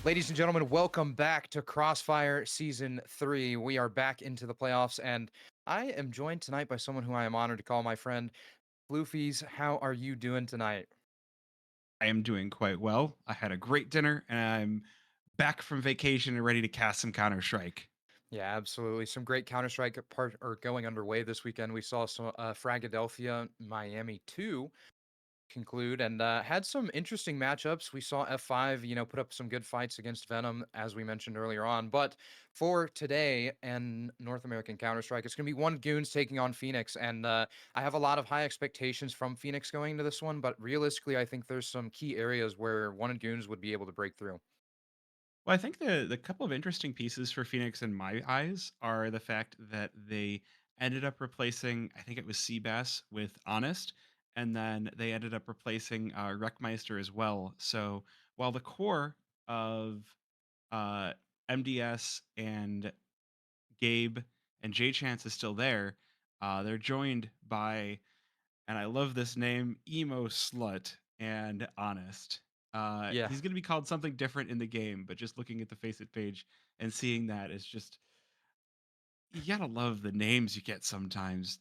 Ladies and gentlemen, welcome back to Crossfire Season 3. We are back into the playoffs, and I am joined tonight by someone who I am honored to call my friend. Floofies, how are you doing tonight? I am doing quite well. I had a great dinner and I'm back from vacation and ready to cast some Counter Strike. Yeah, absolutely. Some great Counter Strike part or going underway this weekend. We saw some Fragadelphia Miami 2 conclude and had some interesting matchups. We saw F5, put up some good fights against Venom, as we mentioned earlier on. But for today and North American Counter Strike, it's going to be one Goons taking on Phoenix. And I have a lot of high expectations from Phoenix going into this one. But realistically, I think there's some key areas where one Goons would be able to break through. Well, I think the couple of interesting pieces for Phoenix in my eyes are the fact that they ended up replacing, I think it was Seabass with Honest, and then they ended up replacing Wreckmeister as well. So while the core of uh, MDS and Gabe and J Chance is still there, they're joined by, and I love this name, Emo Slut and Honest. Yeah. He's going to be called something different in the game, but just looking at the Faceit page and seeing that is just, you gotta love the names you get sometimes.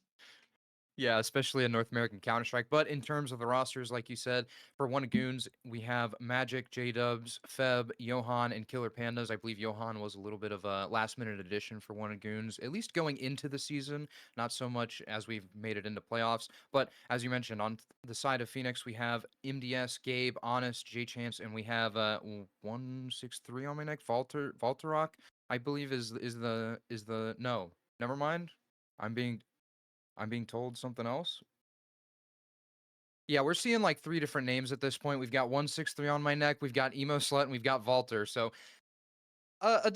Yeah, especially in North American Counter Strike. But in terms of the rosters, like you said, for one Goons, we have Magic, J Dubs, Feb, Johan, and Killer Pandas. I believe Johan was a little bit of a last minute addition for one Goons, at least going into the season, not so much as we've made it into playoffs. But as you mentioned, on the side of Phoenix, we have MDS, Gabe, Honest, J Chance, and we have 163 on my neck. Valterok, I believe is the no. Never mind. I'm being I'm being told something else. Yeah, we're seeing like three different names at this point. We've got 163 on my neck, we've got Emo Slut, and we've got Valter. So a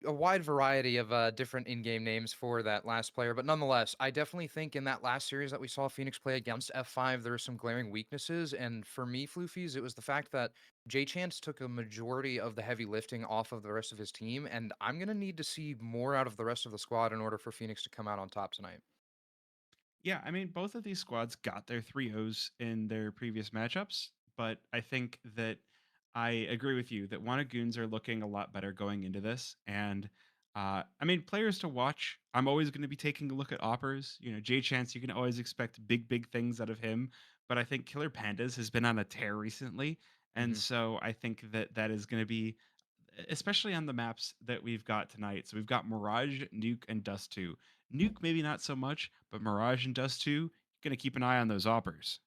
wide variety of different in-game names for that last player. But nonetheless, I definitely think in that last series that we saw Phoenix play against F5, there were some glaring weaknesses. And for me, Floofies, it was the fact that J Chance took a majority of the heavy lifting off of the rest of his team. And I'm gonna need to see more out of the rest of the squad in order for Phoenix to come out on top tonight. Yeah, I mean, both of these squads got their 3-0s in their previous matchups, but I think that I agree with you that Goons are looking a lot better going into this. And I mean, players to watch, I'm always going to be taking a look at Oppers. You know, Jay Chance, you can always expect big, big things out of him. But I think Killer Pandas has been on a tear recently. And Hmm. so I think that that is going to be, especially on the maps that we've got tonight. So we've got Mirage, Nuke, and Dust 2. Nuke, maybe not so much, but Mirage and Dust 2, you're going to keep an eye on those Oppers.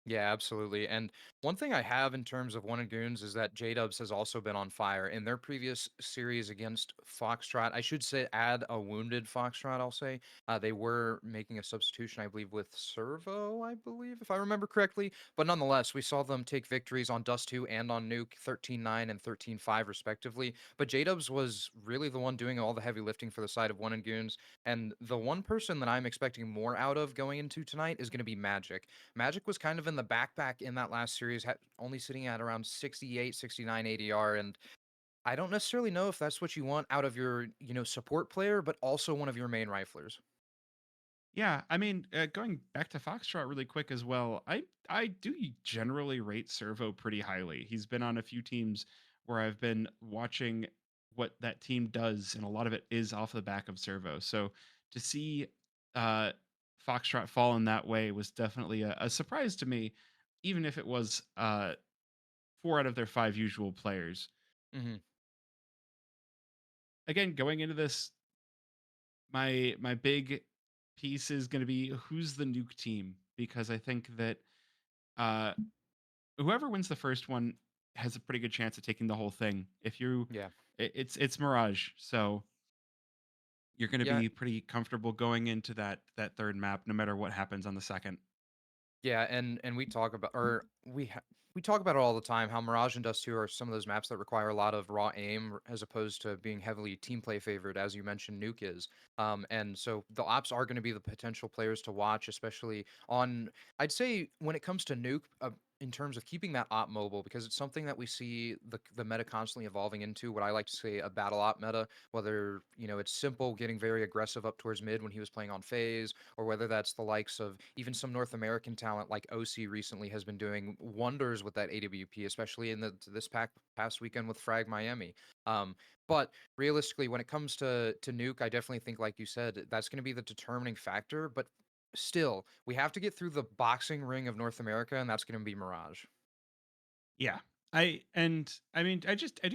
Yeah, absolutely. And one thing I have in terms of One and Goons is that J Dubs has also been on fire in their previous series against Foxtrot. I should say, add a wounded Foxtrot, I'll say. They were making a substitution, I believe, with Servo, I believe, if I remember correctly. But nonetheless, we saw them take victories on Dust 2 and on Nuke 13-9 and 13-5, respectively. But J Dubs was really the one doing all the heavy lifting for the side of One and Goons. And the one person that I'm expecting more out of going into tonight is going to be Magic. Magic was kind of in the backpack in that last series, only sitting at around 68, 69 ADR. And I don't necessarily know if that's what you want out of your, support player, but also one of your main riflers. Yeah, I mean, going back to Foxtrot really quick as well, I do generally rate Servo pretty highly. He's been on a few teams where I've been watching what that team does, and a lot of it is off the back of Servo. So to see uh, Foxtrot fall in that way was definitely a surprise to me, even if it was 4 out of their 5 usual players. Hmm. Again, going into this, my big piece is going to be who's the nuke team, because I think that uh, whoever wins the first one has a pretty good chance of taking the whole thing. If you, Yeah. it's Mirage, so you're going to Yeah. be pretty comfortable going into that third map, no matter what happens on the second. Yeah, and we talk about or we talk about it all the time how Mirage and Dust 2 are some of those maps that require a lot of raw aim as opposed to being heavily team play favored, as you mentioned Nuke is. And so the ops are going to be the potential players to watch, especially on I'd say when it comes to Nuke. in terms of keeping that op mobile because it's something that we see the meta constantly evolving into what I like to say a battle op meta, whether it's simple getting very aggressive up towards mid when he was playing on phase, or whether that's the likes of even some North American talent like OC recently has been doing wonders with that AWP, especially in this past weekend with Frag Miami. But realistically, when it comes to Nuke, I definitely think, like you said, that's going to be the determining factor. But still, we have to get through the boxing ring of North America, and that's going to be Mirage. Yeah. I do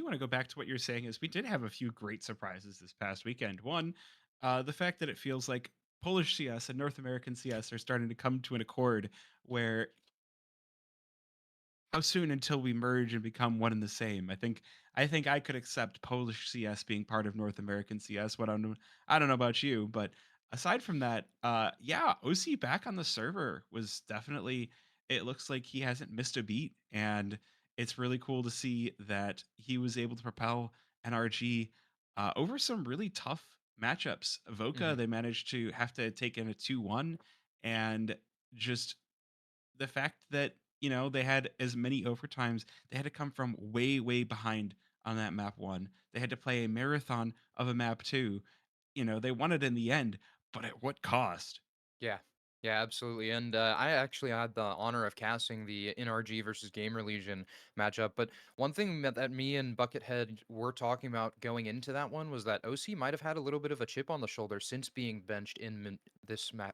want to go back to what you're saying is we did have a few great surprises this past weekend. One, the fact that it feels like Polish CS and North American CS are starting to come to an accord where how soon until we merge and become one and the same? I think I could accept Polish CS being part of North American CS. I don't know about you, but aside from that, yeah, OC back on the server was definitely. It looks like he hasn't missed a beat, and it's really cool to see that he was able to propel NRG over some really tough matchups. Voka, Hmm. they managed to have to take in a 2-1, and just the fact that they had as many overtimes, they had to come from way way behind on that map one. They had to play a marathon of a map two. They won it in the end, but at what cost? Yeah. Yeah, absolutely. And I actually had the honor of casting the NRG versus Gamer Legion matchup. But one thing that me and Buckethead were talking about going into that one was that OC might have had a little bit of a chip on the shoulder since being benched in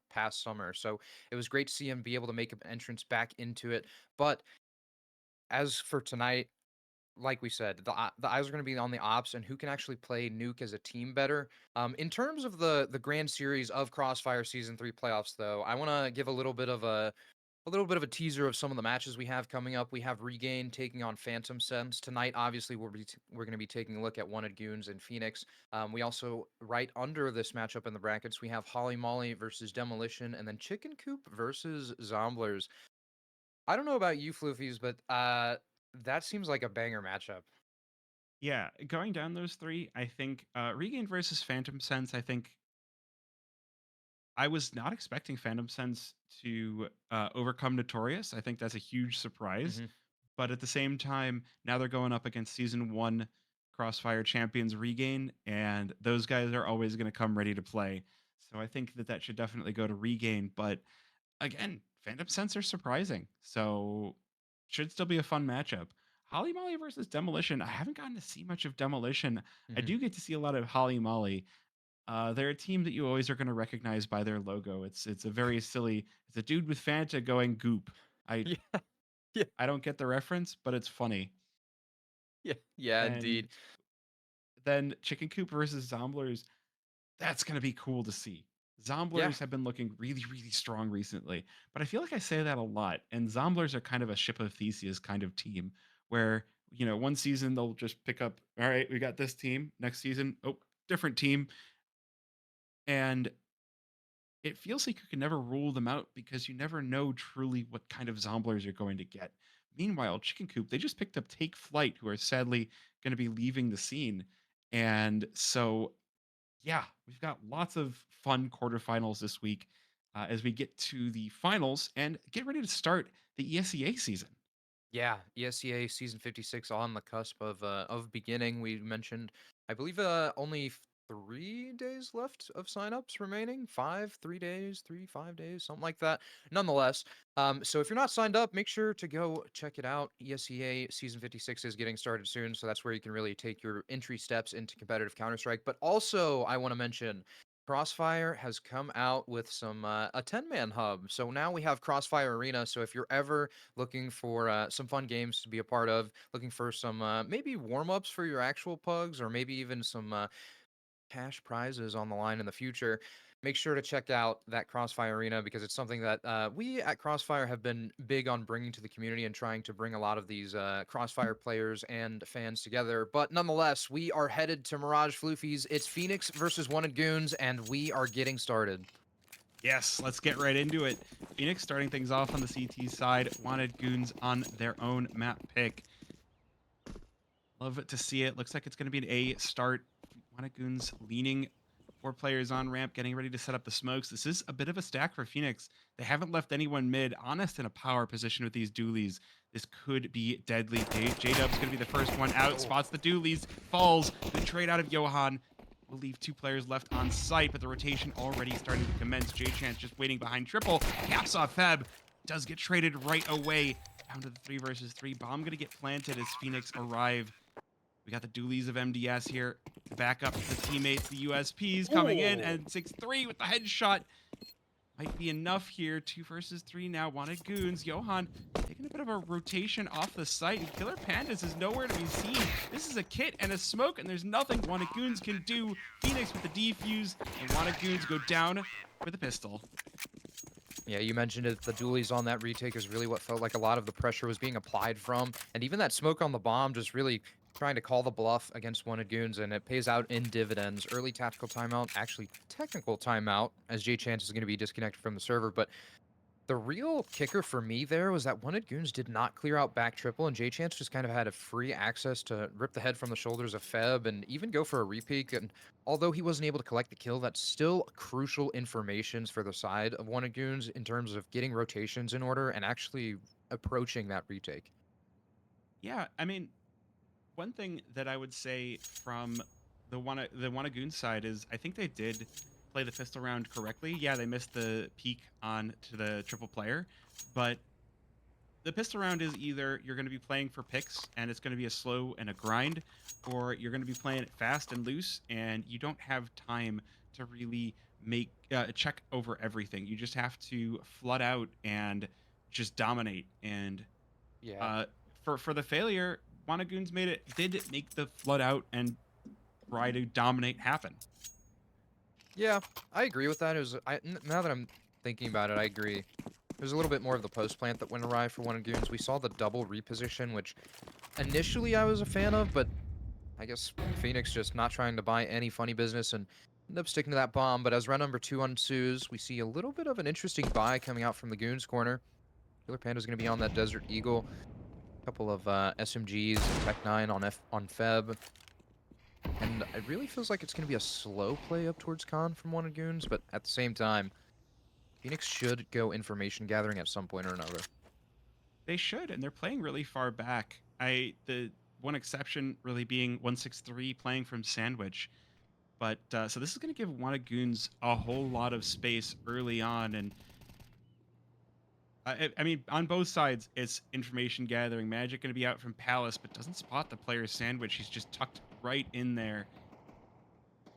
past summer. So it was great to see him be able to make an entrance back into it. But as for tonight, like we said, the eyes are going to be on the ops and who can actually play Nuke as a team better. In terms of the grand series of Crossfire Season 3 playoffs, though, I want to give a little bit of a teaser of some of the matches we have coming up. We have Regain taking on Phantom Sense tonight. Obviously, we're going to be taking a look at Wanted Goons and Phoenix. We also, right under this matchup in the brackets, we have Holly Molly versus Demolition, and then Chicken Coop versus Zomblers. I don't know about you, Floofies, but that seems like a banger matchup. Yeah, going down those three, I think Regain versus Phantom Sense. I think I was not expecting Phantom Sense to overcome Notorious. I think that's a huge surprise. Hmm. But at the same time, now they're going up against season one Crossfire champions Regain, and those guys are always going to come ready to play. So I think that should definitely go to Regain. But again, Phantom Sense are surprising. So should still be a fun matchup. Holly Molly versus Demolition. I haven't gotten to see much of Demolition. I Hmm. do get to see a lot of Holly Molly. They're a team that you always are going to recognize by their logo. It's a very silly. It's a dude with Fanta going goop. I Yeah, yeah, I don't get the reference, but it's funny. yeah, yeah, And indeed. then Chicken Coop versus Zomblers. That's going to be cool to see. Yeah, Zomblers have been looking really, really strong recently, but I feel like I say that a lot. And Zomblers are kind of a ship of Theseus kind of team where, one season they'll just pick up, all right, we got this team. Next season, oh, different team. And it feels like you can never rule them out because you never know truly what kind of Zomblers you're going to get. Meanwhile, Chicken Coop, they just picked up Take Flight, who are sadly going to be leaving the scene. And so yeah, we've got lots of fun quarterfinals this week as we get to the finals and get ready to start the ESEA season. yeah. ESEA season 56 on the cusp of beginning. We mentioned, I believe, only 3 days left of signups remaining. 3 days, 5 days, something like that. Nonetheless, so if you're not signed up, make sure to go check it out. ESEA season 56 is getting started soon, so that's where you can really take your entry steps into competitive Counter Strike. But also, I want to mention Crossfire has come out with a 10-man hub. So now we have Crossfire Arena. So if you're ever looking for some fun games to be a part of, looking for some maybe warm-ups for your actual pugs, or maybe even some cash prizes on the line in the future, make sure to check out that Crossfire Arena because it's something that we at Crossfire have been big on bringing to the community and trying to bring a lot of these Crossfire players and fans together. But nonetheless, we are headed to Mirage Floofies. It's Phoenix versus Wanted Goons, and we are getting started. Yes, let's get right into it. Phoenix starting things off on the CT side, wanted Goons on their own map pick. Love it to see it. Looks like it's going to be an A start. Wanted Goons leaning 4 players on ramp getting ready to set up the smokes. This is a bit of a stack for Phoenix. They haven't left anyone mid. Honest in a power position with these dualies. This could be deadly. J-Dub's going to be the first one out. Oh, Spots the dualies. Falls. Good trade out of Johan. Will leave 2 players left on site, but the rotation already starting to commence. J-Chance just waiting behind triple. Caps off Feb. Does get traded right away. Down to the 3 versus 3. Bomb going to get planted as Phoenix arrive. We got the dualies of MDS here to back up the teammates. The USPs coming in, oh. and 6-3 with the headshot. Might be enough here. 2 versus 3 now. Wanted Goons. Johan taking a bit of a rotation off the site. And Killer Pandas is nowhere to be seen. This is a kit and a smoke, and there's nothing Wanted Goons can do. Phoenix with the defuse, and Wanted Goons go down with a pistol. Yeah, you mentioned it. The dualies on that retake is really what felt like a lot of the pressure was being applied from. And even that smoke on the bomb just really trying to call the bluff against Wanted Goons, and it pays out in dividends. Early tactical timeout, actually technical timeout, as J-Chance is going to be disconnected from the server. But the real kicker for me there was that Wanted Goons did not clear out back triple, and J-Chance just kind of had a free access to rip the head from the shoulders of Feb and even go for a repeat. And although he wasn't able to collect the kill, that's still crucial information for the side of Wanted Goons in terms of getting rotations in order and actually approaching that retake. Yeah, I mean, one thing that I would say from the Wannagoon side is I think they did play the pistol round correctly. Yeah, they missed the peak on to the triple player, but the pistol round is either you're going to be playing for picks and it's going to be a slow and a grind, or you're going to be playing it fast and loose and you don't have time to really make check over everything. You just have to flood out and just dominate. And Yeah. uh, for the failure, Wanagoons did make the flood out and try to dominate happen. Yeah, I agree with that. Now that I'm thinking about it, I agree. There's a little bit more of the post plant that went awry for Wanted Goons. We saw the double reposition, which initially I was a fan of, but I guess Phoenix just not trying to buy any funny business and end up sticking to that bomb. But as round number 2 ensues, we see a little bit of an interesting buy coming out from the Goons corner. Killer Panda's going to be on that Desert Eagle. A couple of SMGs and Tech 9 on Feb. And it really feels like it's going to be a slow play up towards Khan from Wanted Goons, but at the same time, Phoenix should go information gathering at some point or another. They should, and they're playing really far back. The one exception really being 163 playing from Sandwich. But so this is going to give Wanagoons a whole lot of space early on, and I mean, on both sides, it's information gathering. Magic going to be out from Palace, but doesn't spot the player's Sandwich. He's just tucked right in there.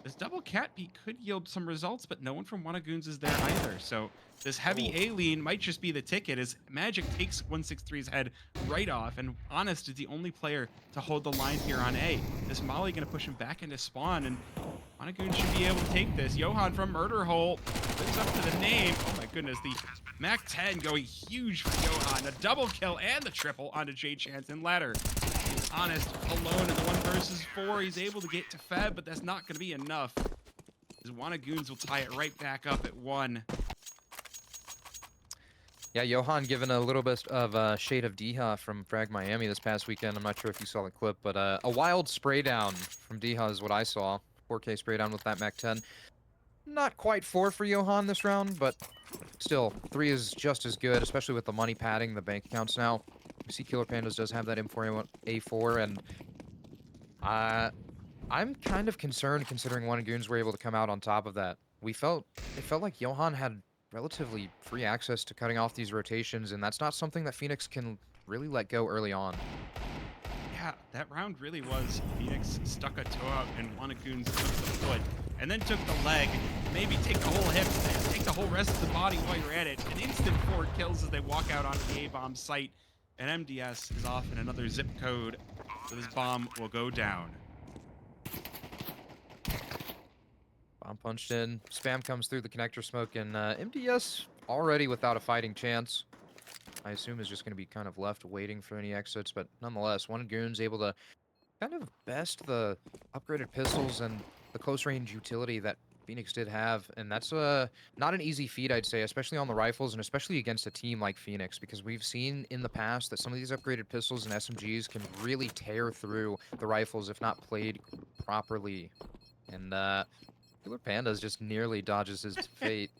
This double cat beat could yield some results, but no one from Wanagoons is there either. So this heavy A-lean might just be the ticket as Magic takes 163's head right off, and Honest is the only player to hold the line here on A. This Molly going to push him back into spawn, and Wanagoons should be able to take this. Johan from Murder Hole lives up to the name. Oh my goodness, the Mac 10 going huge for Johan. A double kill and the triple onto J-Chance and ladder. He's Honest alone in the 1 versus 4. He's able to get to Feb, but that's not going to be enough. His Wanagoons will tie it right back up at 1. Yeah, Johan given a little bit of shade of Deha from Frag Miami this past weekend. I'm not sure if you saw the clip, but a wild spray down from Deha is what I saw. 4K spray down with that Mac 10. Not quite 4 for Johan this round, but still, 3 is just as good, especially with the money padding the bank accounts now. We see Killer Pandas does have that M4A4, and I'm kind of concerned considering Wanagoons were able to come out on top of that. It felt like Johan had relatively free access to cutting off these rotations, and that's not something that Phoenix can really let go early on. Yeah, that round really was. Phoenix stuck a toe out and Wanagoons took the foot and then took the leg. Maybe take the whole hip, take the whole rest of the body while you're at it. An instant 4 kills as they walk out onto the A-bomb site. And MDS is off in another zip code, so this bomb will go down. Bomb punched in. Spam comes through the connector smoke, and MDS already without a fighting chance. I assume is just going to be kind of left waiting for any exits, but nonetheless, Wanagoons able to kind of best the upgraded pistols and the close range utility that Phoenix did have, and that's not an easy feat, I'd say, especially on the rifles and especially against a team like Phoenix, because we've seen in the past that some of these upgraded pistols and SMGs can really tear through the rifles if not played properly. And Killer Pandas just nearly dodges his fate.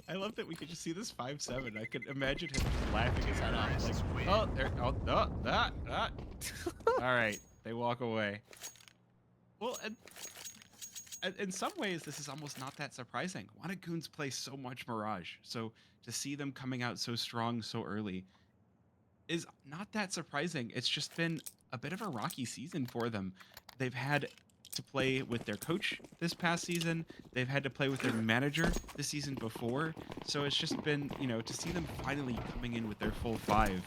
I love that we could just see this 5-7. I could imagine him just laughing his head off, like, oh, there, oh, oh, that, that. All right, they walk away. Well, and in some ways, this is almost not that surprising. Goons play so much Mirage, so to see them coming out so strong so early is not that surprising. It's just been a bit of a rocky season for them. They've had to play with their coach this past season. They've had to play with their manager the season before. So it's just been, to see them finally coming in with their full five.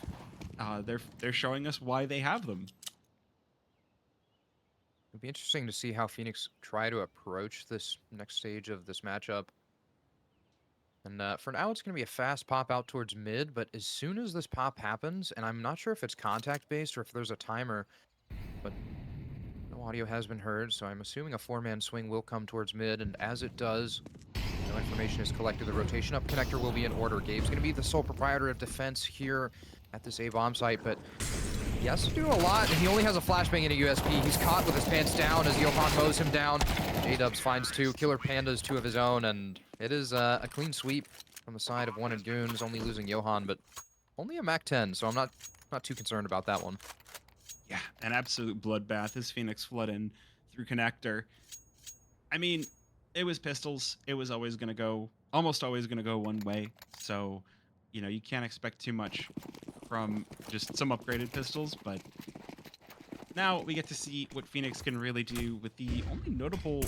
They're showing us why they have them. It'd be interesting to see how Phoenix try to approach this next stage of this matchup. And for now, it's going to be a fast pop out towards mid, but as soon as this pop happens, and I'm not sure if it's contact-based or if there's a timer, but no audio has been heard, so I'm assuming a four-man swing will come towards mid, and as it does, no information is collected. The rotation up connector will be in order. Gabe's going to be the sole proprietor of defense here at this A-bomb site, but he has to do a lot, and he only has a flashbang and a USP. He's caught with his pants down as Johan mows him down. J-Dubs finds two. Killer Pandas, two of his own, and it is a clean sweep from the side of One and Goons, only losing Johan, but only a Mac 10, so I'm not too concerned about that one. Yeah, an absolute bloodbath as Phoenix flood in through connector. I mean, it was pistols. It was always going to go, almost always going to go one way. So, you can't expect too much from just some upgraded pistols, but now we get to see what Phoenix can really do with the only notable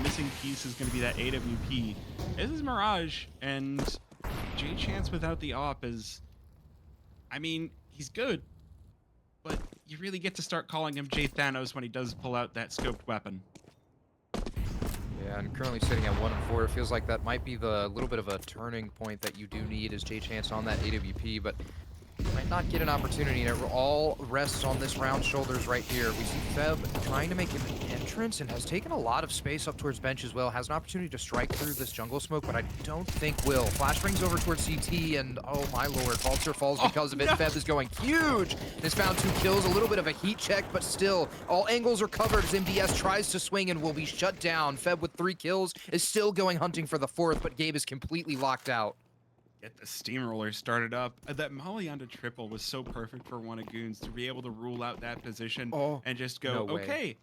missing piece is going to be that AWP. This is Mirage, and J Chance without the op is, I mean, he's good, but you really get to start calling him J Thanos when he does pull out that scoped weapon. Yeah, and currently sitting at 1 and 4. It feels like that might be the little bit of a turning point that you do need as J Chance on that AWP, but might not get an opportunity, and it all rests on this round shoulders right here. We see Feb trying to make an entrance and has taken a lot of space up towards bench as well. Has an opportunity to strike through this jungle smoke, but I don't think will. Flash brings over towards CT, and oh my lord, Vulture falls because of it. No. Feb is going huge. Has found 2 kills, a little bit of a heat check, but still, all angles are covered as MBS tries to swing and will be shut down. Feb with 3 kills is still going hunting for the 4th, but Gabe is completely locked out. Get the steamroller started up. That molly onto triple was so perfect for One of Goons to be able to rule out that position and just go, no way. Okay,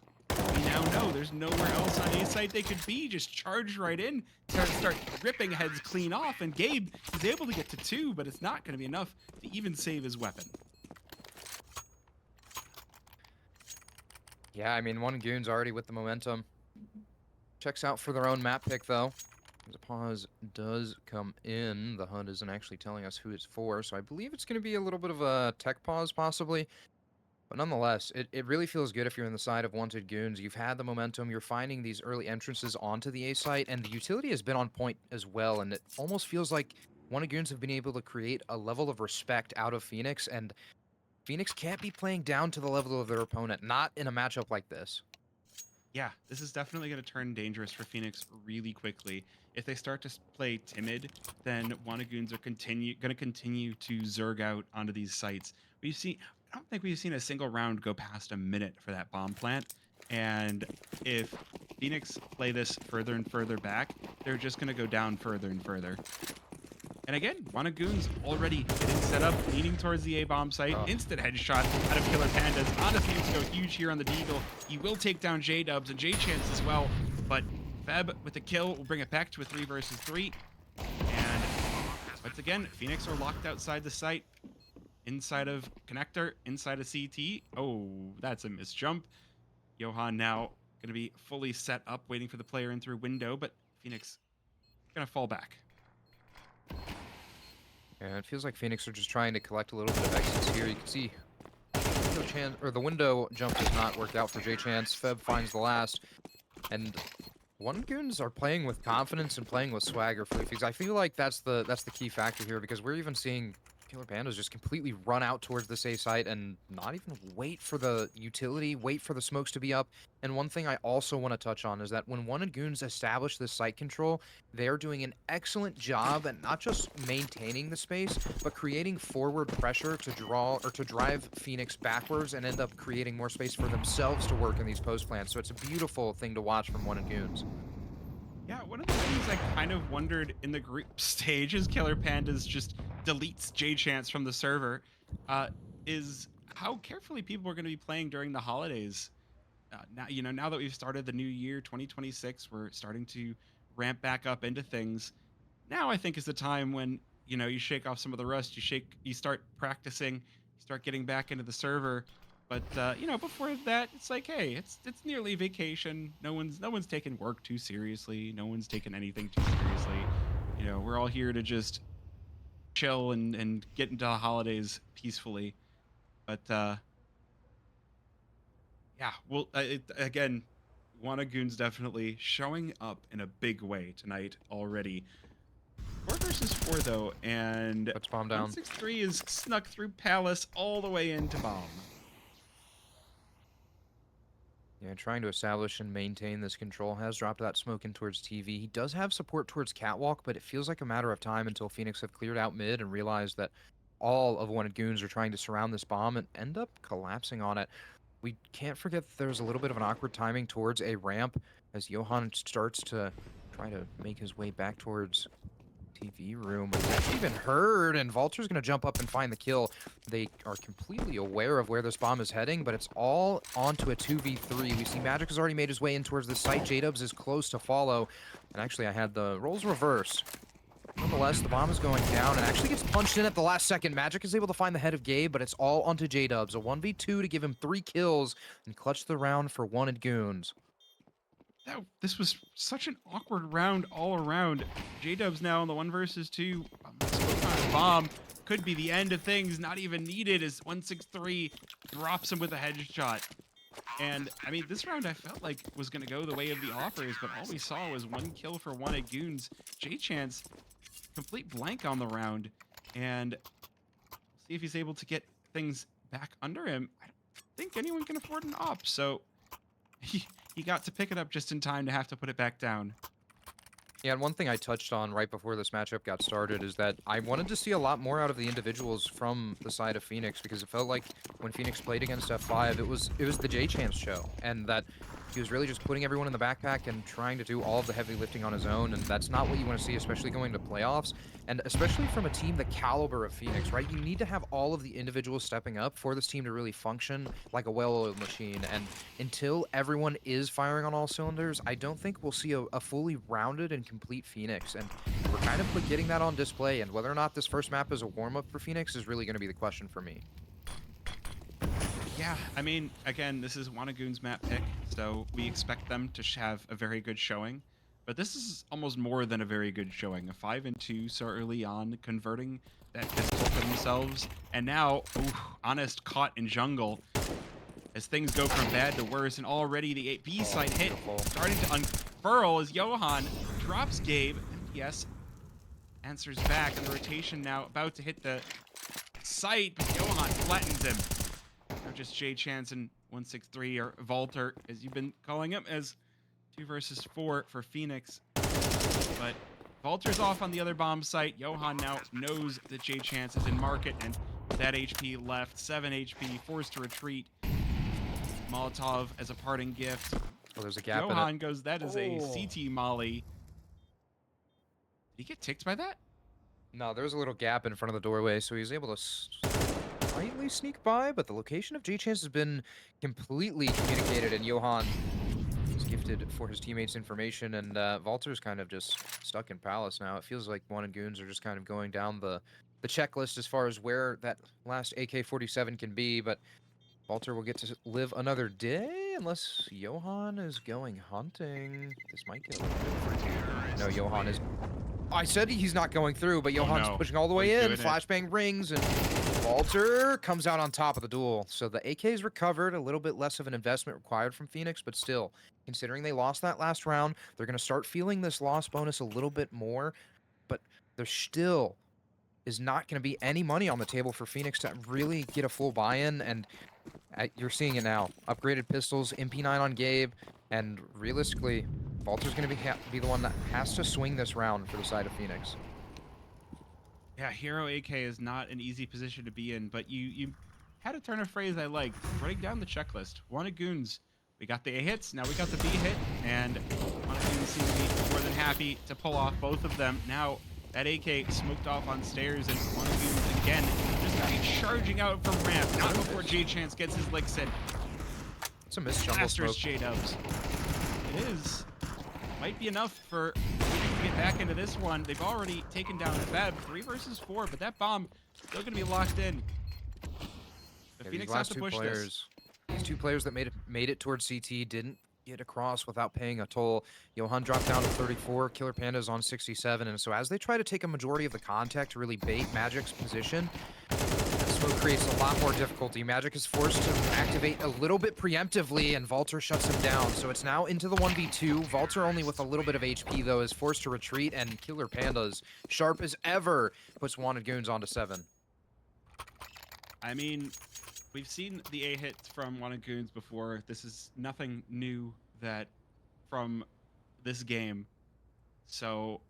we now know there's nowhere else on A site they could be. Just charge right in, start ripping heads clean off, and Gabe is able to get to 2, but it's not going to be enough to even save his weapon. Yeah, I mean, One Goon's already with the momentum. Checks out for their own map pick, though. As a pause does come in, the HUD isn't actually telling us who it's for, so I believe it's going to be a little bit of a tech pause, possibly. But nonetheless, it really feels good if you're in the side of Wanted Goons. You've had the momentum, you're finding these early entrances onto the A site, and the utility has been on point as well, and it almost feels like Wanted Goons have been able to create a level of respect out of Phoenix, and Phoenix can't be playing down to the level of their opponent, not in a matchup like this. Yeah, this is definitely going to turn dangerous for Phoenix really quickly. If they start to play timid, then One Goons are going to continue to zerg out onto these sites. I don't think we've seen a single round go past a minute for that bomb plant. And if Phoenix play this further and further back, they're just going to go down further and further. And again, One of Goons already getting set up, leaning towards the A-bomb site. Instant headshot out of Killer Pandas. Honestly, needs to go huge here on the Deagle. He will take down J-Dubs and J-Chance as well. But Feb with the kill will bring it back to a 3 versus 3. And once again, Phoenix are locked outside the site. Inside of connector, inside of CT. Oh, that's a missed jump. Johan now going to be fully set up, waiting for the player in through window. But Phoenix going to fall back. Yeah, it feels like Phoenix are just trying to collect a little bit of exits here. You can see the window jump does not work out for J Chance. Feb finds the last, and One Goons are playing with confidence and playing with swagger for Leafy. I feel like that's the key factor here, because we're even seeing Killer Pandas just completely run out towards this A site and not even wait for the utility, wait for the smokes to be up. And one thing I also want to touch on is that when One and Goons establish this site control, they're doing an excellent job at not just maintaining the space, but creating forward pressure to drive Phoenix backwards and end up creating more space for themselves to work in these post plants. So it's a beautiful thing to watch from One and Goons. Yeah, one of the things I kind of wondered in the group stage is Killer Pandas just deletes J Chance from the server, uh, is how carefully people are going to be playing during the holidays. Now, now that we've started the new year, 2026, we're starting to ramp back up into things. Now I think is the time when you shake off some of the rust, you start practicing, you start getting back into the server. But before that, it's like, hey, it's nearly vacation. No one's taking work too seriously. No one's taking anything too seriously. We're all here to just chill and get into the holidays peacefully. But yeah, well, again, Wanna Goons definitely showing up in a big way tonight already. 4 versus 4 though, and Let's bomb down. 163 is snuck through Palace all the way into bomb. Yeah, trying to establish and maintain this control, has dropped that smoke in towards TV. He does have support towards Catwalk, but it feels like a matter of time until Phoenix have cleared out mid and realized that all of Wanted Goons are trying to surround this bomb and end up collapsing on it. We can't forget that there's a little bit of an awkward timing towards a ramp as Johan starts to try to make his way back towards TV room, but he's actually been heard, and Vulture's going to jump up and find the kill. They are completely aware of where this bomb is heading, but it's all onto a 2v3. We see Magic has already made his way in towards the site. J-Dubs is close to follow, and actually I had the roles reversed. Nonetheless, the bomb is going down and actually gets punched in at the last second. Magic is able to find the head of Gabe, but it's all onto J-Dubs. A 1v2 to give him 3 kills and clutch the round for Wanted Goons. This was such an awkward round all around. J-Dubs now on the 1 versus 2. Bomb could be the end of things, not even needed as 163 drops him with a headshot. And I mean, this round I felt like was going to go the way of the offers, but all we saw was 1 kill for Wanted Goons. J-Chance, complete blank on the round. And see if he's able to get things back under him. I don't think anyone can afford an op, so he got to pick it up just in time to have to put it back down. Yeah, and one thing I touched on right before this matchup got started is that I wanted to see a lot more out of the individuals from the side of Phoenix, because it felt like when Phoenix played against F5, it was the J-Chance show, and that he was really just putting everyone in the backpack and trying to do all of the heavy lifting on his own, and that's not what you want to see, especially going to playoffs, and especially from a team the caliber of Phoenix, right? You need to have all of the individuals stepping up for this team to really function like a well-oiled machine, and until everyone is firing on all cylinders, I don't think we'll see a fully rounded and complete Phoenix, and we're kind of getting that on display, and whether or not this first map is a warm-up for Phoenix is really going to be the question for me. Yeah, I mean, again, this is Wanna Goons map pick, so we expect them to have a very good showing. But this is almost more than a very good showing. A 5-2 so early on, converting that pistol for themselves. And now, Honest caught in jungle as things go from bad to worse. And already the B side hit starting to unfurl as Johan drops Gabe. MPS answers back, and the rotation now about to hit the site, but Johan flattens him. Now just J-Chance and 163, or Vulture, as you've been calling him, as 2 versus 4 for Phoenix. But Vulture's off on the other bomb site. Johan now knows that J-Chance is in market, and with that HP left, 7 HP, forced to retreat. Molotov as a parting gift. Oh, there's a gap Johan in it. goes, that is a CT molly. Did he get ticked by that? No, there was a little gap in front of the doorway, so he was able to slightly sneak by, but the location of J-Chance has been completely communicated, and Johan is gifted for his teammates' information, and Vulture's kind of just stuck in Palace now. It feels like Wanted Goons are just kind of going down the checklist as far as where that last AK-47 can be, but Vulture will get to live another day unless Johan is going hunting. This might get a little bit freaky. No, Johan is... I said he's not going through, but Johan's pushing all the way in. Flashbang rings, and Vulture comes out on top of the duel. So the AK is recovered, a little bit less of an investment required from Phoenix, but still, considering they lost that last round, they're going to start feeling this loss bonus a little bit more, but there still is not going to be any money on the table for Phoenix to really get a full buy-in, and you're seeing it now. Upgraded pistols, MP9 on Gabe, and realistically, Vulture's going to be the one that has to swing this round for the side of Phoenix. Yeah, Hero AK is not an easy position to be in, but you had a turn of phrase I liked. Running down the checklist. Wanted Goons, We got the A hits, now we got the B hit, and Monaghan seem to be more than happy to pull off both of them. Now, that AK smoked off on stairs, and Monaghan again just keeps charging out from ramp. Not before J-Chance gets his licks in. It's a missed jungle Masters smoke. J-Dubs. It is. Might be enough for Phoenix to get back into this one. They've already taken down Feb, 3 versus 4, but that bomb still going to be locked in. The Yeah, these Phoenix have last to two push this. players, these two players that made it towards CT didn't get across without paying a toll. Johan dropped down to 34, Killer Panda's on 67, and so as they try to take a majority of the contact to really bait Magic's position, that smoke creates a lot more difficulty. Magic is forced to activate a little bit preemptively, and Valter shuts him down. So it's now into the 1v2. Valter, only with a little bit of HP, though, is forced to retreat, and Killer Panda's sharp as ever puts Wanted Goons onto 7. I mean, we've seen the A hits from Wanted Goons before. This is nothing new that from this game. So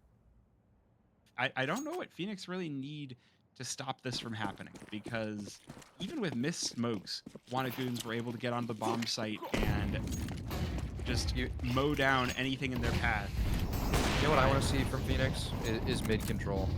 I don't know what Phoenix really need to stop this from happening, because even with missed smokes, Wanted Goons were able to get onto the bomb site and just mow down anything in their path. You know what I want to see from Phoenix is mid control.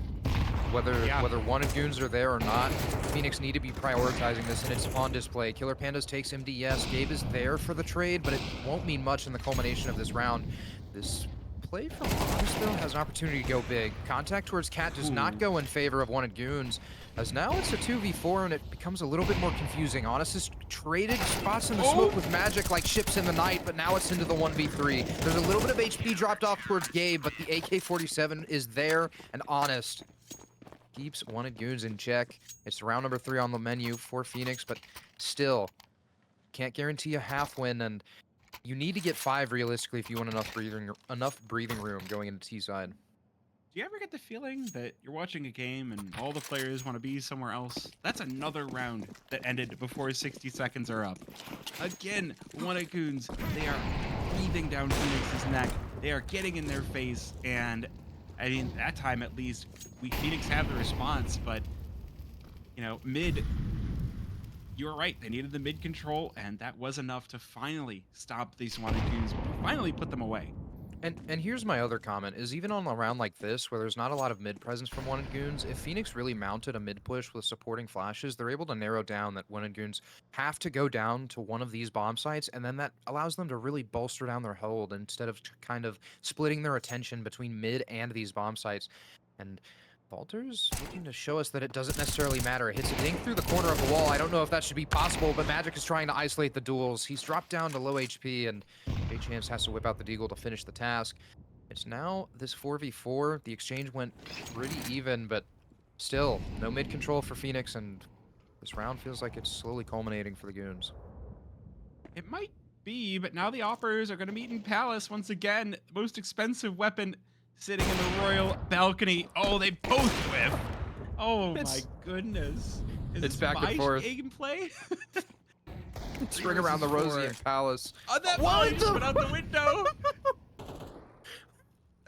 Whether Wanted Goons are there or not, Phoenix need to be prioritizing this, and it's on display. Killer Pandas takes MD, yes. Gabe is there for the trade, but it won't mean much in the culmination of this round. This play from Honest, though, has an opportunity to go big. Contact towards Cat does not go in favor of Wanted Goons, as now it's a 2v4, and it becomes a little bit more confusing. Honest has traded spots in the smoke with Magic like ships in the night, but now it's into the 1v3. There's a little bit of HP dropped off towards Gabe, but the AK-47 is there, and Honest keeps Wanted Goons in check. It's round number 3 on the menu for Phoenix, but still, can't guarantee a half win, and you need to get 5 realistically if you want enough breathing room going into T-side. Do you ever get the feeling that you're watching a game and all the players want to be somewhere else? That's another round that ended before 60 seconds are up. Again, Wanted Goons, they are breathing down Phoenix's neck. They are getting in their face, and I mean, that time at least, Phoenix have the response, but, you know, mid, you were right. They needed the mid control, and that was enough to finally stop these Wanted Goons, finally put them away. And here's my other comment, is even on a round like this, where there's not a lot of mid presence from Wanted Goons, if Phoenix really mounted a mid push with supporting flashes, they're able to narrow down that Wanted Goons have to go down to one of these bomb sites, and then that allows them to really bolster down their hold instead of kind of splitting their attention between mid and these bomb sites. And Valter's looking to show us that it doesn't necessarily matter. It hits a dink through the corner of the wall. I don't know if that should be possible, but Magic is trying to isolate the duels. He's dropped down to low HP, and J-Chance has to whip out the deagle to finish the task. It's now this 4v4. The exchange went pretty even, but still, no mid control for Phoenix, and this round feels like it's slowly culminating for the Goons. It might be, but now the Oppers are going to meet in Palace once again. The most expensive weapon sitting in the royal balcony. Oh, they both whiff. Oh my goodness. It's back and forth. Gameplay? Spring around the Rosie and Palace. Oh, that ball just went out the window.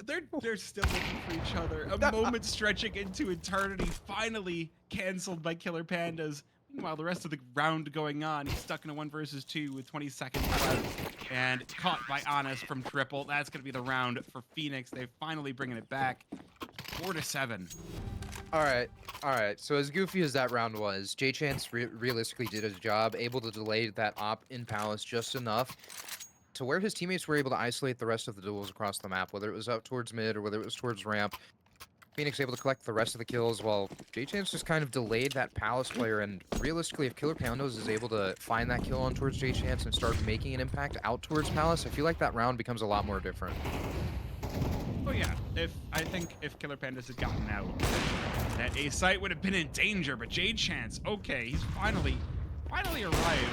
They're still looking for each other. A moment stretching into eternity, finally canceled by Killer Pandas. Meanwhile, the rest of the round going on, he's stuck in a 1 versus 2 with 20 seconds left, and caught by Honest from triple. That's going to be the round for Phoenix. They're finally bringing it back, 4-7. All right. So as goofy as that round was, J-Chance realistically did his job, able to delay that op in Palace just enough to where his teammates were able to isolate the rest of the duels across the map, whether it was up towards mid or whether it was towards ramp. Phoenix able to collect the rest of the kills, while J-Chance just kind of delayed that Palace player, and realistically, if Killer Pandas is able to find that kill on towards J-Chance and start making an impact out towards Palace, I feel like that round becomes a lot more different. Oh yeah, I think if Killer Pandas had gotten out, that A site would have been in danger, but J-Chance, okay, he's finally arrived.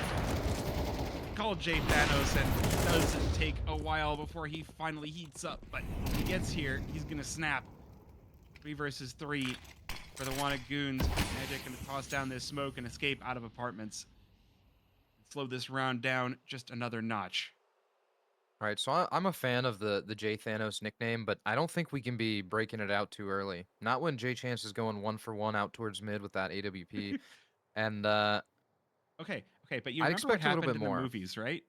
Called J Thanos, and it does take a while before he finally heats up, but when he gets here, he's gonna snap. 3 versus 3 for the Wanted Goons. Magic gonna toss down this smoke and escape out of apartments. Slow this round down just another notch. All right, so I'm a fan of the J Thanos nickname, but I don't think we can be breaking it out too early. Not when J-Chance is going 1-for-1 out towards mid with that AWP. And Okay, but you I remember what expect a little happened bit in more. the movies, right?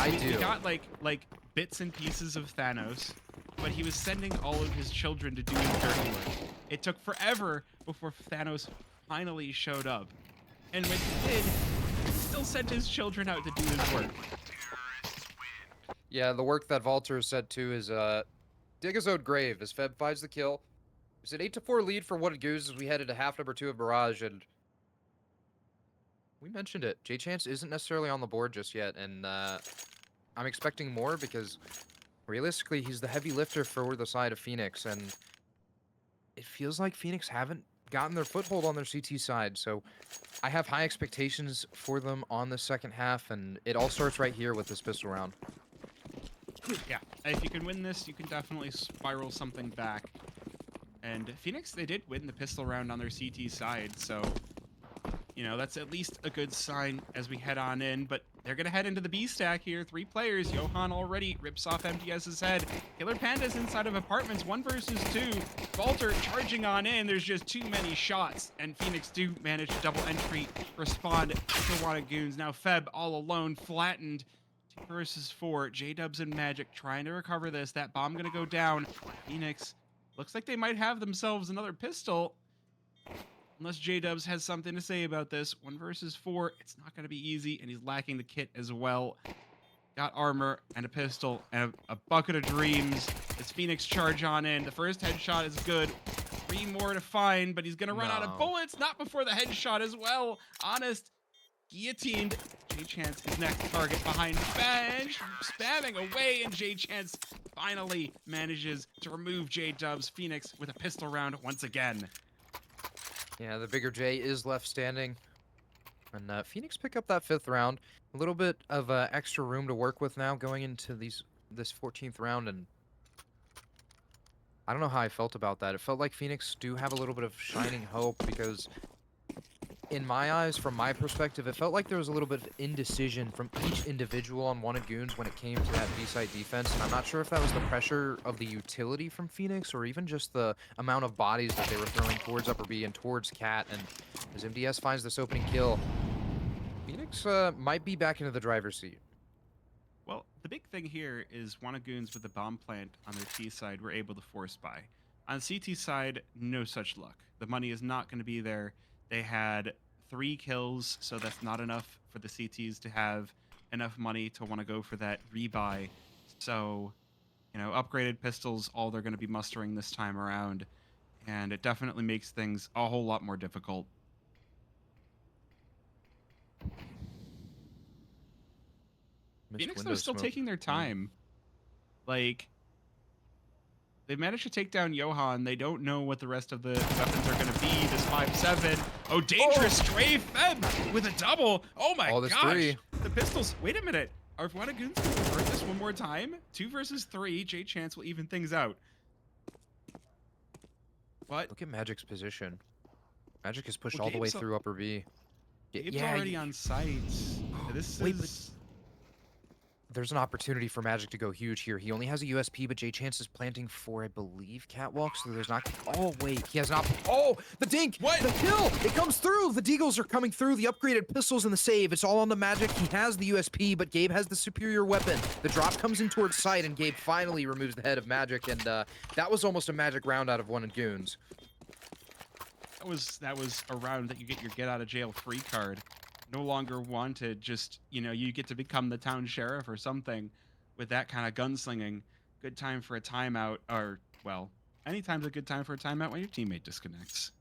I We do. got like bits and pieces of Thanos, but he was sending all of his children to do his dirty work. It took forever before Thanos finally showed up. And when he did, he still sent his children out to do his work. Yeah, the work that Valter said too is dig his own grave as Feb finds the kill. It's an 8-4 lead for One Goose as we head into half number 2 of Mirage, and we mentioned it. J-Chance isn't necessarily on the board just yet, and I'm expecting more because realistically, he's the heavy lifter for the side of Phoenix, and it feels like Phoenix haven't gotten their foothold on their CT side, so I have high expectations for them on the second half, and it all starts right here with this pistol round. Yeah, if you can win this, you can definitely spiral something back. And Phoenix, they did win the pistol round on their CT side, so, you know, that's at least a good sign as we head on in. But they're going to head into the B stack here. 3 players. Johan already rips off MDS's head. Killer Panda's inside of apartments. 1 versus 2. Valter charging on in. There's just too many shots. And Phoenix do manage to double entry, respond to Wanted Goons. Now Feb all alone, flattened. 2 versus 4. J-Dubs and Magic trying to recover this. That bomb going to go down. Phoenix looks like they might have themselves another pistol. Unless J-Dubs has something to say about this. 1 versus 4. It's not going to be easy, and he's lacking the kit as well. Got armor and a pistol and a bucket of dreams. As Phoenix charge on in. The first headshot is good. 3 more to find, but he's going to run out of bullets. Not before the headshot as well. Honest. Guillotined. J-Chance, his next target behind bench. Spamming away, and J-Chance finally manages to remove J-Dubs. Phoenix with a pistol round once again. Yeah, the bigger J is left standing. And Phoenix pick up that 5th round. A little bit of extra room to work with now going into this 14th round. And I don't know how I felt about that. It felt like Phoenix do have a little bit of shining hope because in my eyes, from my perspective, it felt like there was a little bit of indecision from each individual on Wanted Goons when it came to that B-side defense, and I'm not sure if that was the pressure of the utility from Phoenix or even just the amount of bodies that they were throwing towards Upper B and towards Cat, and as MDS finds this opening kill, Phoenix might be back into the driver's seat. Well, the big thing here is Wanted Goons with the bomb plant on their T side were able to force buy. On CT side, no such luck. The money is not going to be there. They had 3 kills, so that's not enough for the CTs to have enough money to want to go for that rebuy. So, you know, upgraded pistols, all they're going to be mustering this time around. And it definitely makes things a whole lot more difficult. Phoenix, though, still taking their time. Like, they've managed to take down Johan. They don't know what the rest of the weapons are going to be. This 5-7. Oh, dangerous stray Feb with a double. Oh my gosh. 3. The pistols. Wait a minute. Are Wanted Goons going to convert this one more time? 2 versus 3. J-Chance will even things out. What? Look at Magic's position. Magic is pushed all the way through Upper B. Gabe's already on site. This is... There's an opportunity for Magic to go huge here. He only has a USP, but J-Chance is planting for, I believe, Catwalk, so there's not... Oh, wait. He has an Oh, the dink! What? The kill! It comes through! The Deagles are coming through. The upgraded pistols and the save. It's all on the Magic. He has the USP, but Gabe has the superior weapon. The drop comes in towards sight, and Gabe finally removes the head of Magic, and that was almost a Magic round out of Wanted Goons. That was a round that you get your get-out-of-jail-free card. No longer wanted, just, you know, you get to become the town sheriff or something with that kind of gunslinging. Good time for a timeout, or, well, anytime's a good time for a timeout when your teammate disconnects.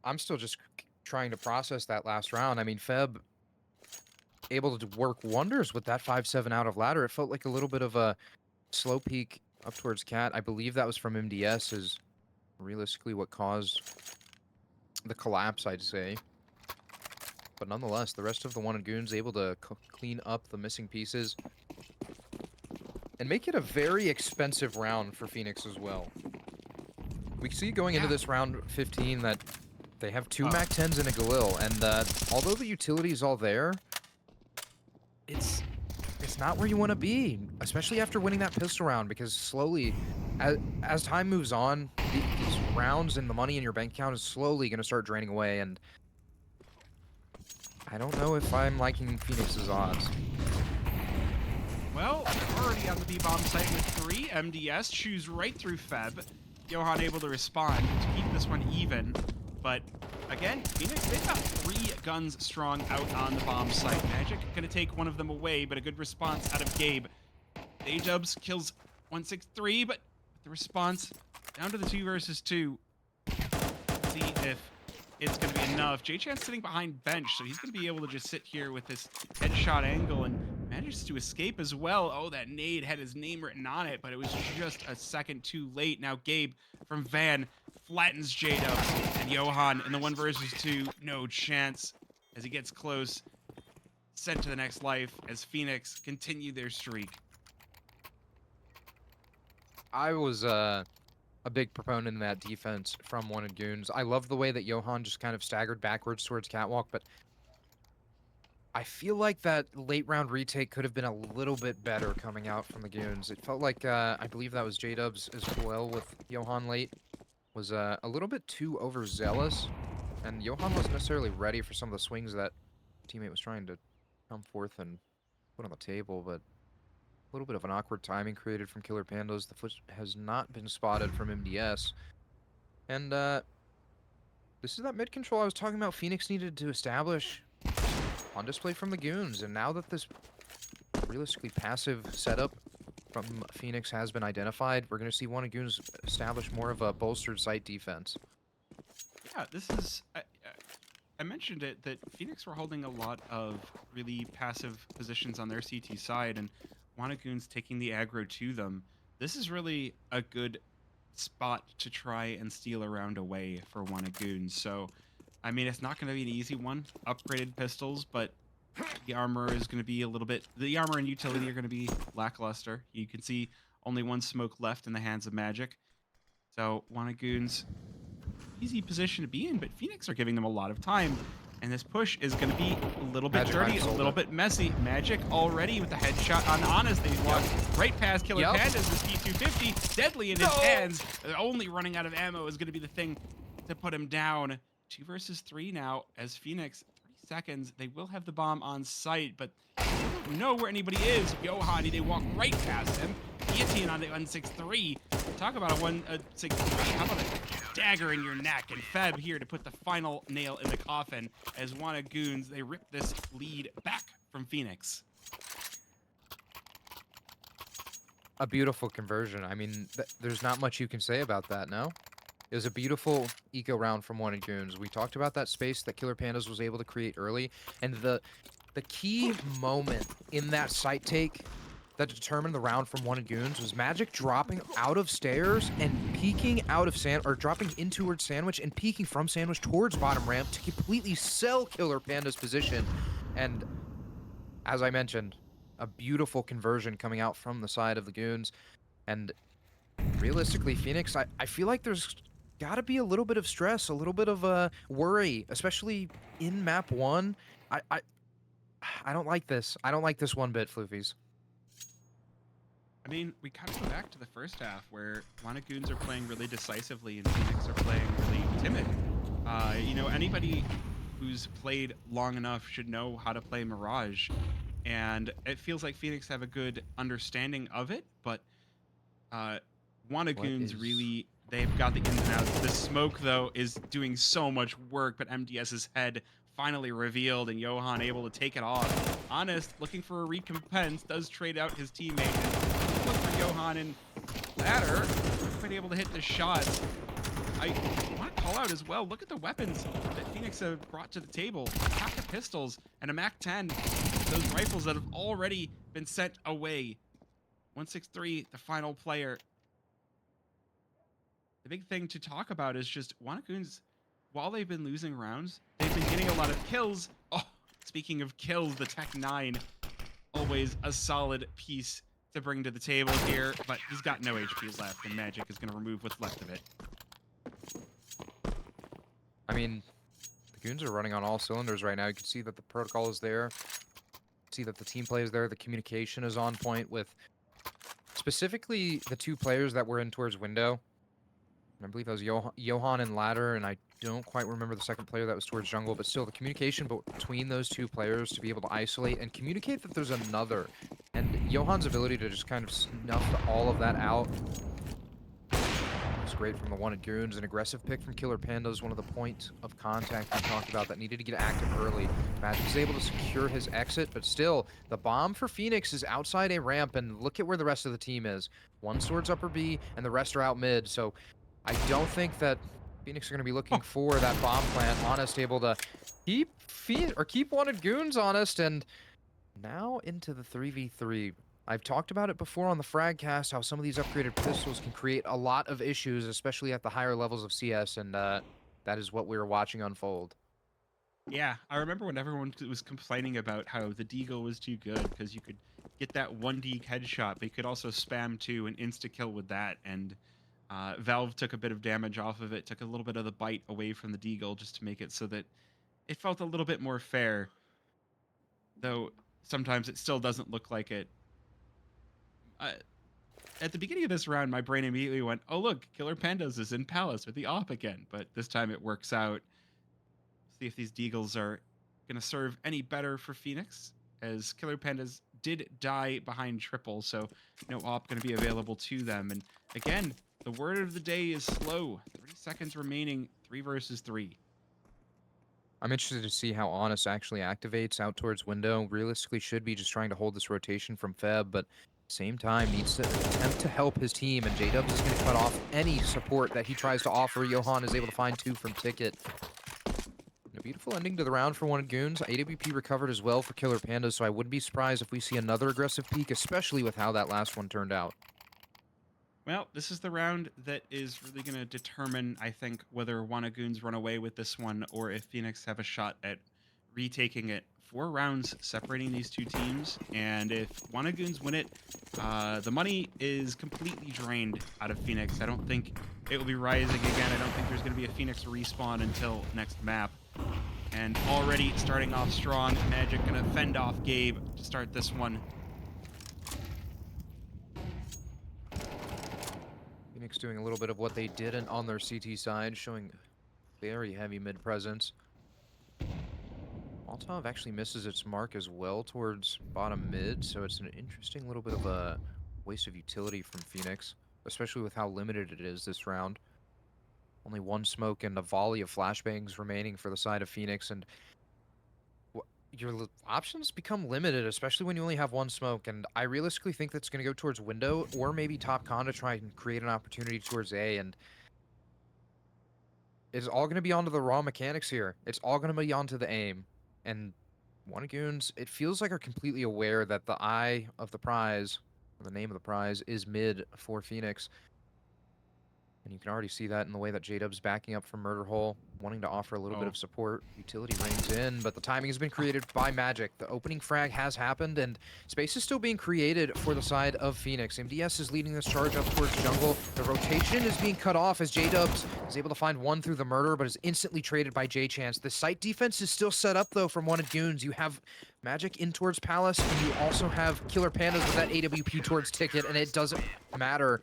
I'm still just trying to process that last round. I mean, Feb able to work wonders with that 5-7 out of ladder. It felt like a little bit of a slow peak up towards Cat. I believe that was from MDS is realistically what caused the collapse, I'd say. But nonetheless, the rest of the Wanted Goons able to clean up the missing pieces and make it a very expensive round for Phoenix as well. We see going into this round 15 that they have 2 MAC-10s and a Galil, and although the utility is all there, it's not where you want to be, especially after winning that pistol round, because slowly, as time moves on, these rounds and the money in your bank account is slowly going to start draining away, and I don't know if I'm liking Phoenix's odds. Well, they're already on the B-bomb site with 3. MDS chews right through Feb. Johan able to respond to keep this one even. But again, Phoenix, they've got 3 guns strong out on the bomb site. Magic gonna take one of them away, but a good response out of Gabe. Dubs kills 163, but the response down to the 2 versus 2. See if it's going to be enough. J-Chan's sitting behind bench, so he's going to be able to just sit here with this headshot angle and manages to escape as well. Oh, that nade had his name written on it, but it was just a second too late. Now Gabe from Van flattens J-Dubs, and Johan in the 1 versus 2, no chance as he gets close. Sent to the next life as Phoenix continue their streak. I was a big proponent in that defense from one of Goons. I love the way that Johan just kind of staggered backwards towards Catwalk, but I feel like that late round retake could have been a little bit better coming out from the Goons. It felt like, I believe that was J-Dubs as well with Johan late, was a little bit too overzealous, and Johan wasn't necessarily ready for some of the swings that teammate was trying to come forth and put on the table, but a little bit of an awkward timing created from Killer Pandas. The foot has not been spotted from MDS. And this is that mid control I was talking about Phoenix needed to establish on display from the Goons. And now that this realistically passive setup from Phoenix has been identified, we're going to see one of Goons establish more of a bolstered site defense. Yeah, this is... I mentioned it, that Phoenix were holding a lot of really passive positions on their CT side, and Goons taking the aggro to them. This is really a good spot to try and steal a round away for Goons. So, I mean, it's not going to be an easy one. Upgraded pistols, but the armor is going to be a little bit... The armor and utility are going to be lackluster. You can see only 1 smoke left in the hands of Magic. So, Goons... easy position to be in, but Phoenix are giving them a lot of time, and this push is going to be a little bit dirty, a little bit messy. Magic already with the headshot on Honest. They walked right past Killer Pandas with P250, deadly in his hands. Only running out of ammo is going to be the thing to put him down. 2 versus 3 now as Phoenix, 30 seconds. They will have the bomb on site, but they don't know where anybody is. Yohani, they walk right past him. Guillotine on the 163. Talk about a 163. How about a dagger in your neck? And Feb here to put the final nail in the coffin as Goons, they rip this lead back from Phoenix. A beautiful conversion. I mean, there's not much you can say about that, no? It was a beautiful eco round from Goons. We talked about that space that Killer Pandas was able to create early, and the key moment in that site take that determined the round from Goons was Magic dropping out of stairs and peeking out of dropping in towards Sandwich and peeking from Sandwich towards bottom ramp to completely sell Killer Panda's position. And as I mentioned, a beautiful conversion coming out from the side of the Goons. And realistically, Phoenix, I feel like there's got to be a little bit of stress, a little bit of worry, especially in map 1. I don't like this. I don't like this one bit, Floofies. I mean, we kind of go back to the first half where Goons are playing really decisively and Phoenix are playing really timid. You know, anybody who's played long enough should know how to play Mirage. And it feels like Phoenix have a good understanding of it, but Goons really, they've got the ins and outs. The smoke, though, is doing so much work, but MDS's head finally revealed and Johan able to take it off. Honest, looking for a recompense, does trade out his teammate. And look for Johan and Ladder, quite able to hit the shots. I want to call out as well, look at the weapons that Phoenix have brought to the table. Pack of pistols and a MAC-10. Those rifles that have already been sent away. 163, the final player. The big thing to talk about is just Goons, while they've been losing rounds, they've been getting a lot of kills. Oh, speaking of kills, the Tech 9, always a solid piece to bring to the table here, but he's got no HP left, and Magic is going to remove what's left of it. I mean, the Goons are running on all cylinders right now. You can see that the protocol is there. See that the team play is there. The communication is on point with specifically the 2 players that were in towards window. I believe that was Johan and Ladder, and I don't quite remember the second player that was towards jungle, but still the communication between those two players to be able to isolate and communicate that there's another. And Johan's ability to just kind of snuff all of that out was great from the Wanted Goons. An aggressive pick from Killer Pandas, one of the points of contact we talked about that needed to get active early. Magic is able to secure his exit, but still, the bomb for Phoenix is outside a ramp, and look at where the rest of the team is. One towards upper B, and the rest are out mid, so I don't think that Phoenix are going to be looking Oh, for that bomb plant. Honest able to keep Wanted Goons honest, and now into the 3v3. I've talked about it before on the Fragcast, how some of these upgraded pistols can create a lot of issues, especially at the higher levels of CS, and that is what we were watching unfold. yeah. I remember when everyone was complaining about how the Deagle was too good because you could get that 1D headshot, but you could also spam 2 and insta-kill with that. And Valve took a bit of damage off of it, took a little bit of the bite away from the Deagle just to make it so that it felt a little bit more fair, though sometimes it still doesn't look like it. Uh, at the beginning of this round, my brain immediately went, "Oh look, Killer Pandas is in Palace with the op again." But this time it works out. See if these Deagles are going to serve any better for Phoenix, as Killer Pandas did die behind triple, so no op going to be available to them. And again, the word of the day is slow. 30 seconds remaining, 3 versus 3. I'm interested to see how Honest actually activates out towards window. Realistically, should be just trying to hold this rotation from Feb, but same time needs to attempt to help his team, and J-Dubs is going to cut off any support that he tries to offer. Johan is able to find 2 from Ticket. And a beautiful ending to the round for Wanted Goons. AWP recovered as well for Killer Pandas, so I wouldn't be surprised if we see another aggressive peak, especially with how that last one turned out. Well, this is the round that is really going to determine, I think, whether Wanagoons run away with this one or if Phoenix have a shot at retaking it. 4 rounds separating these two teams, and if Wanagoons win it, the money is completely drained out of Phoenix. I don't think it will be rising again. I don't think there's going to be a Phoenix respawn until next map. And already starting off strong, Magic going to fend off Gabe to start this one. Phoenix doing a little bit of what they didn't on their CT side, showing very heavy mid presence. Molotov actually misses its mark as well towards bottom mid, so it's an interesting little bit of a waste of utility from Phoenix, especially with how limited it is this round. Only 1 smoke and a volley of flashbangs remaining for the side of Phoenix, and your options become limited, especially when you only have 1 smoke, and I realistically think that's going to go towards window or maybe top con to try and create an opportunity towards A, and it's all going to be onto the raw mechanics here. It's all going to be onto the aim, and Wanted Goons, it feels like, are completely aware that the eye of the prize, or the name of the prize, is mid for Phoenix. And you can already see that in the way that J-Dub's backing up from Murder Hole, wanting to offer a little bit Oh, of support. Utility reigns in, but the timing has been created by Magic. The opening frag has happened, and space is still being created for the side of Phoenix. MDS is leading this charge up towards jungle. The rotation is being cut off as J-Dubs is able to find 1 through the murder, but is instantly traded by J-Chance. The site defense is still set up, though, from Wanted Goons. You have Magic in towards Palace, and you also have Killer Pandas with that AWP towards Ticket, and it doesn't matter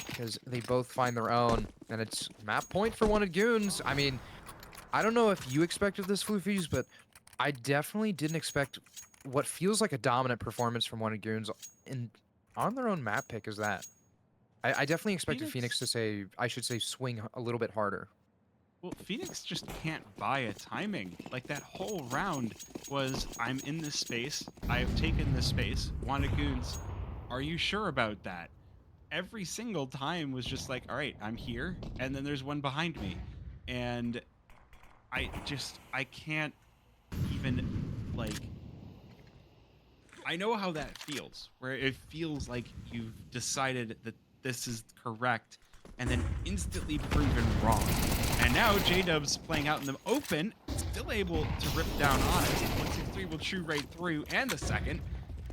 because they both find their own, and it's map point for Wanted Goons. I mean, I don't know if you expected this, Floofys, but I definitely didn't expect what feels like a dominant performance from Wanted Goons in on their own map pick as that. I definitely expected Phoenix to say, I should say, swing a little bit harder. well, Phoenix just can't buy a timing. Like, that whole round was, I'm in this space, I've taken this space, Wanagoons, are you sure about that? Every single time was just like, all right, I'm here, and then there's one behind me. And I can't even, like, I know how that feels, where it feels like you've decided that this is correct and then instantly proven wrong. And now J-Dub's playing out in the open, still able to rip down Honest. 163 will chew right through, and the second.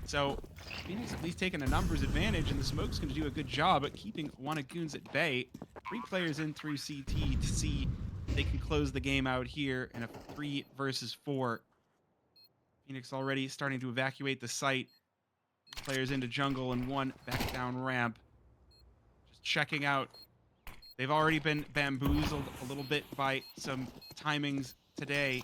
So Phoenix at least taking a numbers advantage, and the smoke's going to do a good job at keeping Wanagoons at bay. 3 players in through CT to see if they can close the game out here in a 3 versus 4. Phoenix already starting to evacuate the site. 3 players into jungle and 1 back down ramp. Just checking out They've already been bamboozled a little bit by some timings today,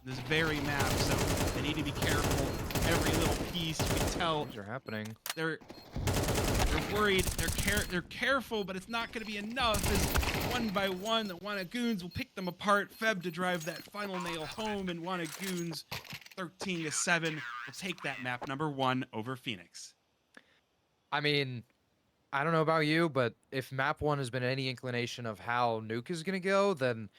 this very map, so they need to be careful. Every little piece, you can tell Things are happening. they're they're worried. They're careful, but it's not going to be enough. As one by one, the Wanna Goons will pick them apart. Feb to drive that final nail home, and Wanna Goons 13-7 will take that map number one over Phoenix. I mean, I don't know about you, but if map one has been any inclination of how Nuke is going to go, then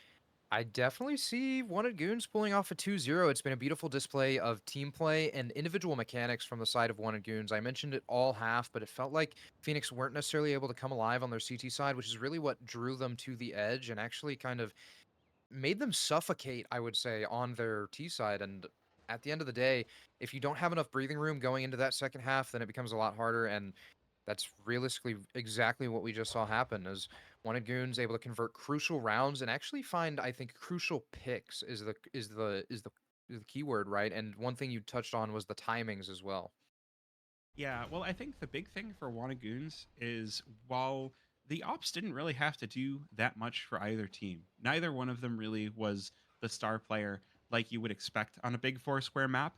I definitely see Wanted Goons pulling off a 2-0. It's been a beautiful display of team play and individual mechanics from the side of Wanted Goons. I mentioned it all half, but it felt like Phoenix weren't necessarily able to come alive on their CT side, which is really what drew them to the edge and actually kind of made them suffocate, I would say, on their T side. And at the end of the day, if you don't have enough breathing room going into that second half, then it becomes a lot harder. And that's realistically exactly what we just saw happen. Is one of Goons able to convert crucial rounds and actually find, I think, crucial picks is the keyword, right? And one thing you touched on was the timings as well. Yeah, well, I think the big thing for Wanna Goons is while the ops didn't really have to do that much for either team, neither one of them really was the star player like you would expect on a big four square map.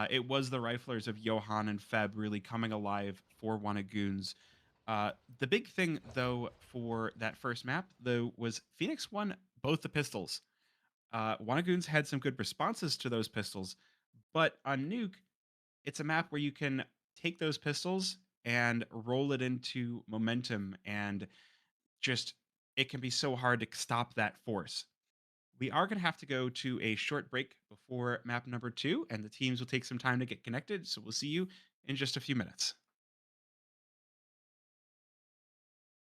It was the riflers of Johan and Feb really coming alive for Wanna Goons. The big thing, though, for that first map, though, was Phoenix won both the pistols. Wanna Goons had some good responses to those pistols, but on Nuke, it's a map where you can take those pistols and roll it into momentum and just it can be so hard to stop that force. We are going to have to go to a short break before map number 2 and the teams will take some time to get connected, so we'll see you in just a few minutes.